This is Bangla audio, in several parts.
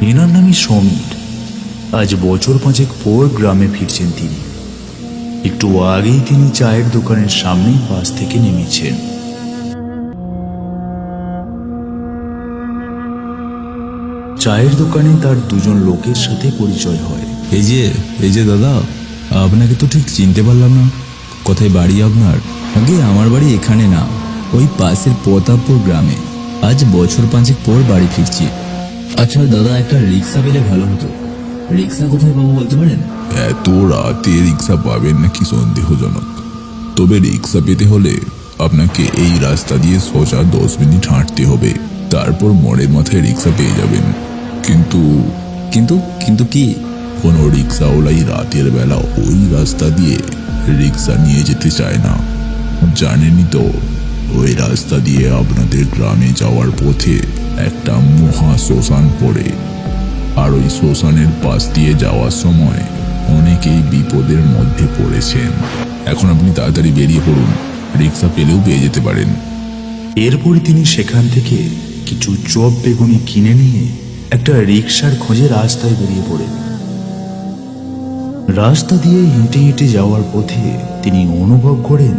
এনার নামই সমীর। আজ বছর 5 পর গ্রামে ফিরছেন তিনি। একটু আগেই তিনি চায়ের দোকানের সামনেই বাস থেকে নেমেছেন। চায়ের দোকানে তার দুজন লোকের সাথে পরিচয় হয়। এই যে দাদা, আপনাকে তো ঠিক চিনতে পারলাম না। কোথায় বাড়ি আপনার? আগে আমার বাড়ি এখানে না, ওই পাশের প্রতাপপুর গ্রামে। আজ বছর 5 পর বাড়ি ফিরছি। আচ্ছা দাদা, একটা রিক্সা পেলে ভালো হতো। রিক্সা কোথায় পাবো বলতে পারেন? এত রাতে রিক্সা পাবেন নাকি সন্দেহজনক। তবে রিক্সা পেতে হলে আপনাকে এই রাস্তা দিয়ে সোজা 10 মিনিট হাঁটতে হবে, তারপর মোড়ের মাথায় রিক্সা পেয়ে যাবেন। কিন্তু কিন্তু কিন্তু কি? কোনো রিক্সাওয়ালাই রাতের বেলা ওই রাস্তা দিয়ে রিক্সা নিয়ে যেতে চায় না। জানেনই তো, ওই রাস্তা দিয়ে আপনাদের গ্রামে যাওয়ার পথে একটা মহা শ্মশান পড়ে, আর ওই শ্মশানের পাশ দিয়ে যাওয়ার সময় অনেকেই বিপদের মধ্যে পড়েছেন। এখন আপনি তাড়াতাড়ি বেরিয়ে পড়ুন, রিক্সা পেলেও পেয়ে যেতে পারেন। এরপরে তিনি সেখান থেকে কিছু চপ বেগুনি কিনে নিয়ে একটা রিক্সার খোঁজে রাস্তায় বেরিয়ে পড়েন। রাস্তা দিয়ে হেঁটে হেঁটে যাওয়ার পথে তিনি অনুভব করেন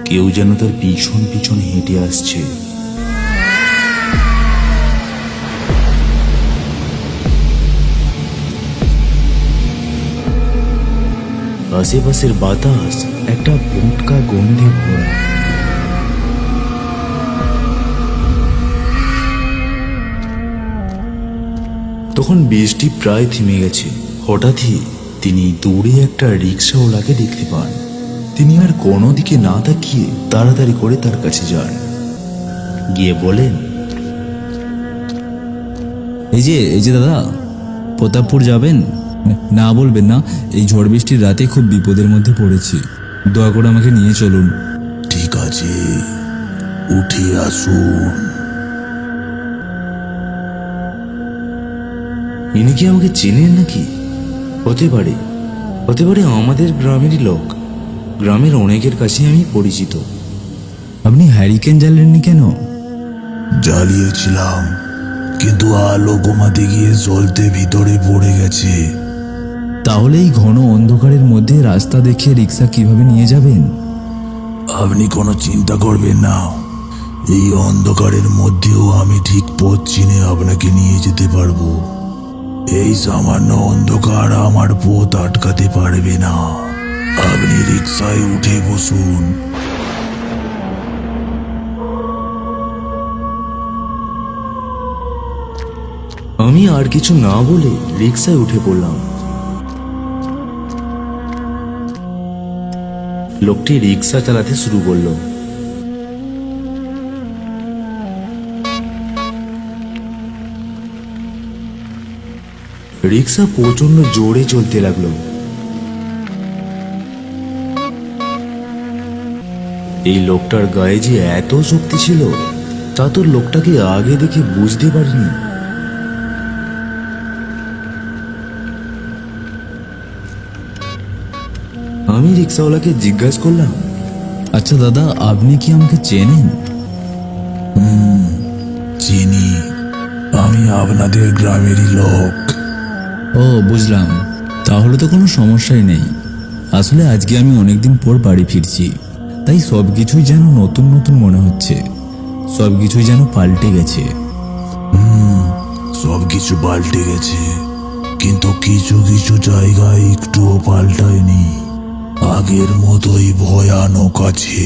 কেউ যেন তার পিছন পিছন হেঁটে আসছে। আশেপাশের বাতাস একটা বোটকা গন্ধে ভরা। তখন বৃষ্টি প্রায় থেমে গেছে। হঠাৎই তিনি দূরে একটা রিক্সাওয়ালাকে দেখতে পান। তিনি আর কোনো দিকে না তাকিয়ে তাড়াতাড়ি করে তার কাছে যান। গিয়ে বলেন, এই যে দাদা, প্রতাপপুর যাবেন? না বলবেন না, এই ঝড় বৃষ্টির রাতে খুব বিপদের মধ্যে পড়েছি। দয়া করে আমাকে নিয়ে চলুন। ঠিক আছে, উঠে আসুন। ইনি কি আমাকে চেনেন নাকি? হতে পারে আমাদের গ্রামেরই লোক। গ্রামের অনেকের কাছে আমি পরিচিত। আপনি হ্যারিকেন জ্বালেননি কেন? জ্বালিয়েছিলাম, কিন্তু আলো কমাতে গিয়ে জ্বলতে ভিতরে পড়ে গেছে। তাহলে এই ঘন অন্ধকারের মধ্যে রাস্তা দেখে রিক্সা কিভাবে নিয়ে যাবেন? আপনি কোনো চিন্তা করবেন না, এই অন্ধকারের মধ্যেও আমি ঠিক পথ চিনে আপনাকে নিয়ে যেতে পারবো। এই সামান্য অন্ধকার আমার পথ আটকাতে পারবে না। আপনি রিক্সায় উঠে বসুন। আমি আর কিছু না বলে রিক্সায় উঠে পড়লাম। লোকটি রিক্সা চালাতে শুরু করলো। রিক্সা প্রচন্ড জোরে চলতে লাগলো। এই লোকটার গায়ে যে এত শক্তি ছিল তা তো লোকটাকে আগে দেখে বুঝতে পারিনি। আমি রিক্সাওয়ালাকে জিজ্ঞাসা করলাম, আচ্ছা দাদা, আপনি কি আমাকে চেনেন? চিনি, আমি আপনাদের গ্রামেরই লোক। ও বুঝলাম, তাহলে তো কোনো সমস্যাই নেই। আসলে আজকে আমি অনেকদিন পর বাড়ি ফিরছি, তাই সবকিছুই যেন নতুন নতুন মনে হচ্ছে। সবকিছুই যেন পাল্টে গেছে। সবকিছু পাল্টে গেছে, কিন্তু কিছু কিছু জায়গায় একটুও পাল্টায়নি, আগের মতোই ভয়ানক আছে।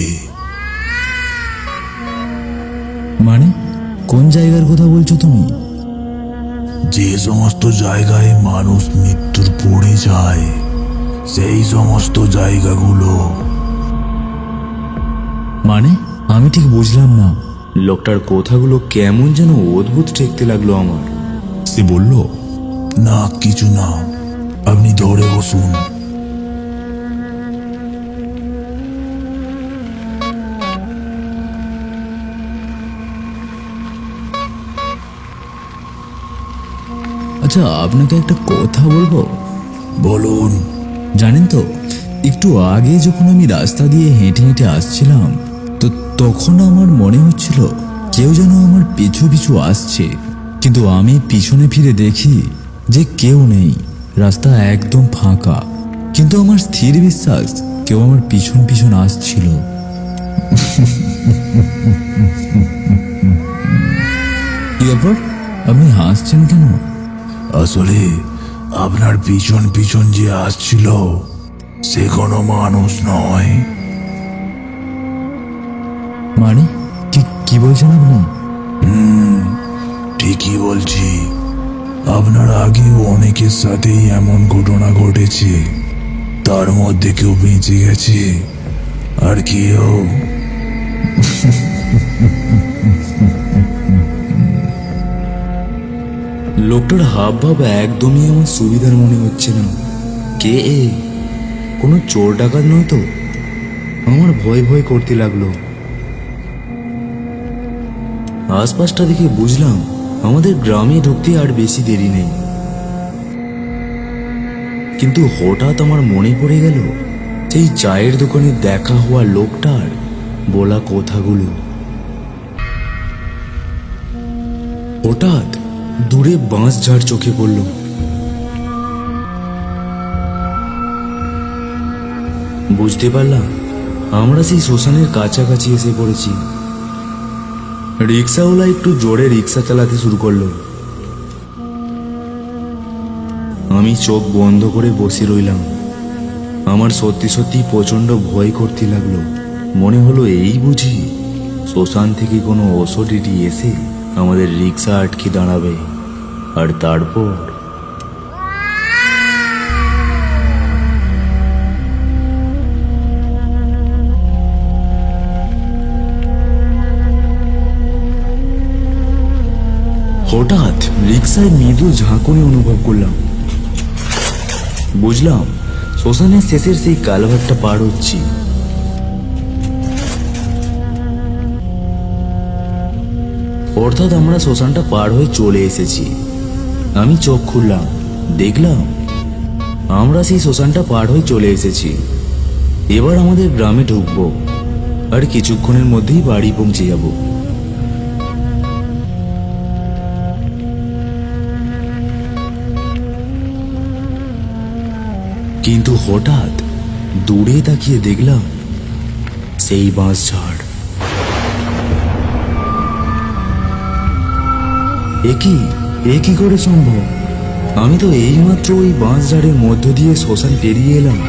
মানে কোন জায়গার কথা বলছো তুমি? যে সমস্ত জায়গায় মানুষ মৃত্যুর পড়ে যায়, সেই সমস্ত জায়গাগুলো। মানে আমি ঠিক বুঝলাম না। লোকটার কথাগুলো কেমন যেন অদ্ভুত ঠেকতে লাগলো আমার। সে বলল, না কিছু না, আপনি ধরে বসুন। আচ্ছা, আপনাকে একটা কথা বলবো? বলুন। জানেন তো, একটু আগে যখন আমি রাস্তা দিয়ে হেঁটে হেঁটে আসছিলাম, তো তখন আমার মনে হচ্ছিল কেউ যেন আমার পিছু পিছু আসছে। কিন্তু আমি পিছনে ফিরে দেখি যে কেউ নেই, রাস্তা একদম ফাঁকা। কিন্তু আমার স্থির বিশ্বাস কেউ আমার পিছন পিছন আসছিল। কি ব্যাপার, আপনি হাসছেন কেন? আসলে আপনার পিছন পিছন যে আসছিল সে কোনো মানুষ নয়। মানে কি বলছেন আপনি? ঠিকই বলছি, আপনার আগেও অনেকের সাথেই এমন ঘটনা ঘটেছে। তার মধ্যে কেউ বেঁচে গেছে আর কেউ লোকটার হাব ভাব একদমই আমার সুবিধার মনে হচ্ছে না। কে এ? কোনো চোর ডাকাত নয় তো? আমার ভয় ভয় করতে লাগলো। আশপাশটা দেখে বুঝলাম আমাদের গ্রামে ঢুকতে আর বেশি দেরি নেই। কিন্তু হঠাৎ আমার মনে পড়ে গেল সেই চায়ের দোকানে দেখা হওয়া লোকটার বলা কথাগুলো। হঠাৎ দূরে বাঁশ ঝাড় চোখে পড়ল। বুঝতে পারলাম আমরা সেই শ্মশানের কাছাকাছি এসে পড়েছি। রিক্সাওয়ালা একটু জোরে রিক্সা চালাতে শুরু করলো। আমি চোখ বন্ধ করে বসে রইলাম। আমার সত্যি সত্যি প্রচন্ড ভয় করতে লাগলো। মনে হলো এই বুঝি শ্মশান থেকে কোনো অসডিটি এসে আমাদের রিক্সা আটকে দাঁড়াবে, আর তারপর হঠাৎ রিক্সায় মৃদু ঝাঁকুনি অনুভব করলাম। বুঝলাম শ্মশানের শেষের সেই কালভারটা পার হচ্ছি। অর্থাৎ আমরা শ্মশানটা পার হয়ে চলে এসেছি। আমি চোখ খুললাম, দেখলাম আমরা সেই শ্মশানটা পার হয়ে চলে এসেছি। এবার আমাদের গ্রামে ঢুকবো, আর কিছুক্ষণের মধ্যেই বাড়ি পৌঁছে যাব। কিন্তু হঠাৎ দূরে তাকিয়ে দেখলাম সেই বাঁশ ঝাড়। এ কি করে সম্ভব? আমি তো এইমাত্র ওই বাঁশ ঝাড়ের মধ্য দিয়ে শ্মশান পেরিয়ে এলাম।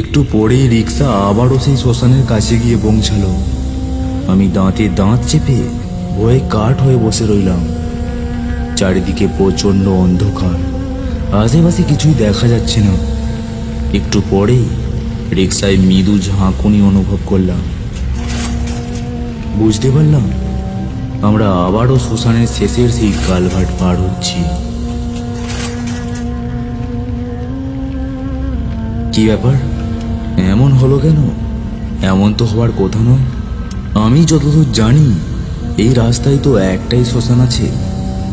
একটু পরেই রিক্সা আবারও সেই শ্মশানের কাছে গিয়ে পৌঁছালো। আমি দাঁতে দাঁত চেপে ভয়ে কাঠ হয়ে বসে রইলাম। চারিদিকে প্রচন্ড অন্ধকার, আশেপাশে কিছুই দেখা যাচ্ছে না। একটু পরেই রিক্সায় মৃদু ঝাঁকুনি অনুভব করলাম। বুঝতে পারলাম আমরা আবারও শ্মশানের শেষের সেই কালভার্ট পার হচ্ছি। কি ব্যাপার, এমন হলো কেন? এমন তো হওয়ার কথা নয়। আমি যতদূর জানি এই রাস্তায় তো একটাই শ্মশান আছে।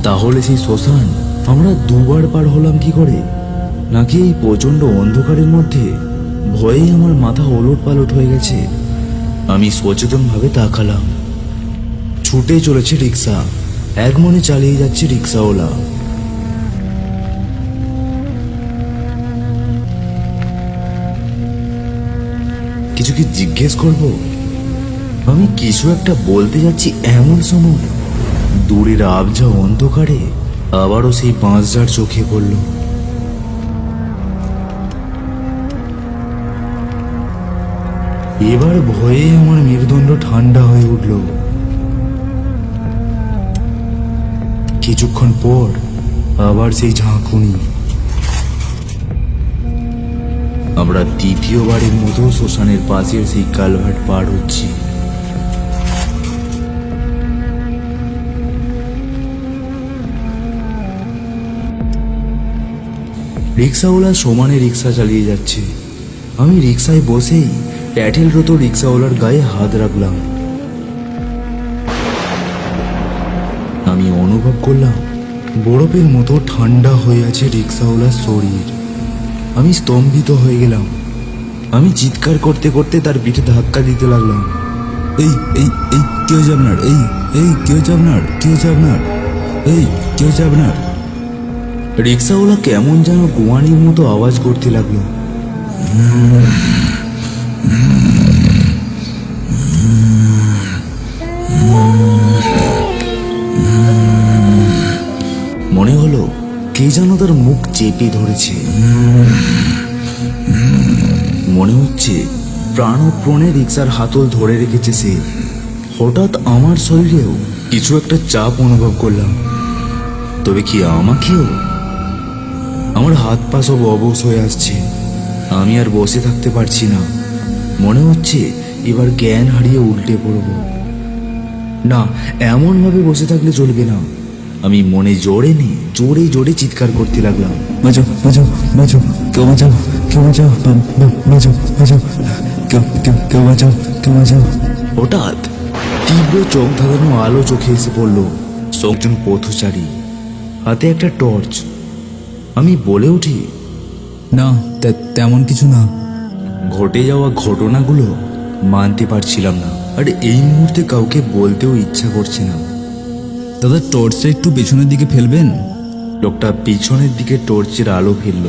তাহলে সেই শ্মশান আমরা দুবার পার হলাম কি করে? নাকি এই প্রচন্ড অন্ধকারের মধ্যে ভয়ে আমার মাথা ওলট পালট হয়ে গেছে? আমি সচেতনভাবে তাকালাম। ছুটে চলেছে রিক্সা, এক মনে চালিয়ে যাচ্ছে রিক্সাওয়ালা। কিছু কি জিজ্ঞেস করব? আমি কিছু একটা বলতে যাচ্ছি, এমন সময় দূরের আবঝা অন্ধকারে আবারও সেই বাঁশ ঝাড় চোখে পড়ল। এবার ভয়ে আমার মেরুদণ্ড ঠান্ডা হয়ে উঠল। কিছুক্ষণ পর আবার সেই ঝাঁকুনি। আমরা দ্বিতীয়বারের মতো শ্মশানের পাশের সেই কালভার্ট পার হচ্ছি। রিক্সাওয়ালা সমানে রিক্সা চালিয়ে যাচ্ছে। আমি রিক্সায় বসেই প্যাটেলরত রিক্সাওয়ালার গায়ে হাত রাখলাম। আমি অনুভব করলাম বরফের মতো ঠান্ডা হয়ে আছে রিক্সাওয়ালার শরীর। আমি স্তম্ভিত হয়ে গেলাম। আমি চিৎকার করতে করতে তার পিঠে ধাক্কা দিতে লাগলাম। এই এই এই কে হয়েছে আপনার? এই এই কে হয়েছে আপনার? কে হয়েছে আপনার? এই কে হয়েছে আপনার? রিক্সাওয়ালা কেমন যেন গোয়ানির মতো আওয়াজ করতে লাগলো। মনে হলো কে যেন তার মুখ চেপে ধরেছে। মনে হচ্ছে প্রাণপণে রিক্সার হাতল ধরে রেখেছে সে। হঠাৎ আমার শরীরেও কিছু একটা চাপ অনুভব করলাম। তবে কি আমাকেও? আমার হাত পা সব অবশ হয়ে আসছে। আমি আর বসে থাকতে পারছি না। মনে হচ্ছে এবার জ্ঞান হারিয়ে উল্টে পড়ব। না, এমনভাবে বসে থাকলে চলবে না। আমি মনে জোরে নেই জোরে জোরে চিৎকার করতে লাগলাম। বাঁচাও বাঁচাও বাঁচাও, কেউ বাঁচাও, কেউ বাঁচাও, বাঁচাও বাঁচাও, কেউ কেউ কেউ বাঁচাও, কেউ বাঁচাও। হঠাৎ তীব্র চোখ ধাঁধানো আলো চোখে এসে পড়ল। একজন পথচারী, হাতে একটা টর্চ। আমি বলে উঠি, না, তেমন কিছু না। ঘটে যাওয়া ঘটনাগুলো মানতে পারছিলাম না, আর এই মুহূর্তে কাউকে বলতেও ইচ্ছা করছে না। দাদা, টর্চটা একটু পেছনের দিকে ফেলবেন? লোকটা পিছনের দিকে টর্চের আলো ফেলল।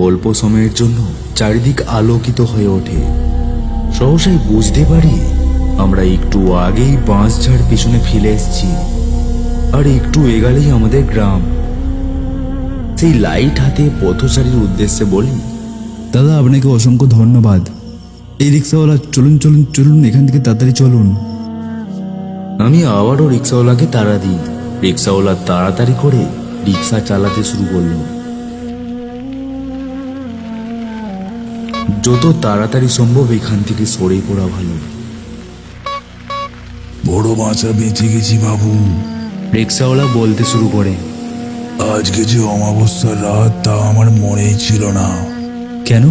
অল্প সময়ের জন্য চারিদিক আলোকিত হয়ে ওঠে। সহসাই বুঝতে পারি আমরা একটু আগেই বাঁশঝাড় পিছনে ফেলে এসেছি, আর একটু এগালেই আমাদের গ্রাম। সেই লাইট হাতে পথচারীর উদ্দেশ্যে বলি, দাদা, আপনাকে অসংখ্য ধন্যবাদ। এই রিক্সাওয়ালা, চলুন চলুন চলুন, এখান থেকে তাড়াতাড়ি চলুন। আমি আবারও রিক্সাওয়ালাকে তাড়া দিই। রিক্সাওয়ালা তাড়াতাড়ি করে রিক্সা চালাতে শুরু করলো। যত তাড়াতাড়ি সম্ভব এখান থেকে সরে পড়া ভালো। বড় বাঁচা বেঁচে গেছি বাবু। রিক্সাওয়ালা বলতে শুরু করে, আজকে যে অমাবস্যার রাত তা আমার মনেই ছিল না। কেন?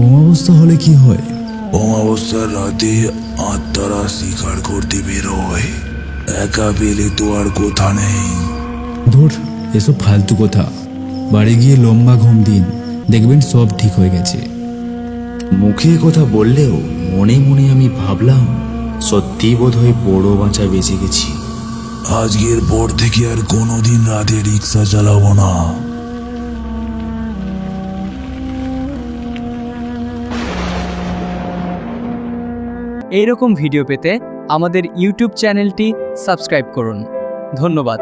অমাবস্যা হলে কি হয়? অমাবস্যার রাতে আত্মারা শিকার করতে বেরোয়। একা পেলে তো আর কোথা নেই। ধুর, এসব ফালতু কথা। বাড়ি গিয়ে লম্বা ঘুম দিন, দেখবেন সব ঠিক হয়ে গেছে। মুখে কথা বললেও মনে মনে আমি ভাবলাম, সত্যি বোধহয় বড় বাঁচা বেঁচে গেছি। আজকের পর থেকে আর কোনোদিন রাতে রিক্সা চালাবো না। এইরকম ভিডিও পেতে আমাদের ইউটিউব চ্যানেলটি সাবস্ক্রাইব করুন। ধন্যবাদ।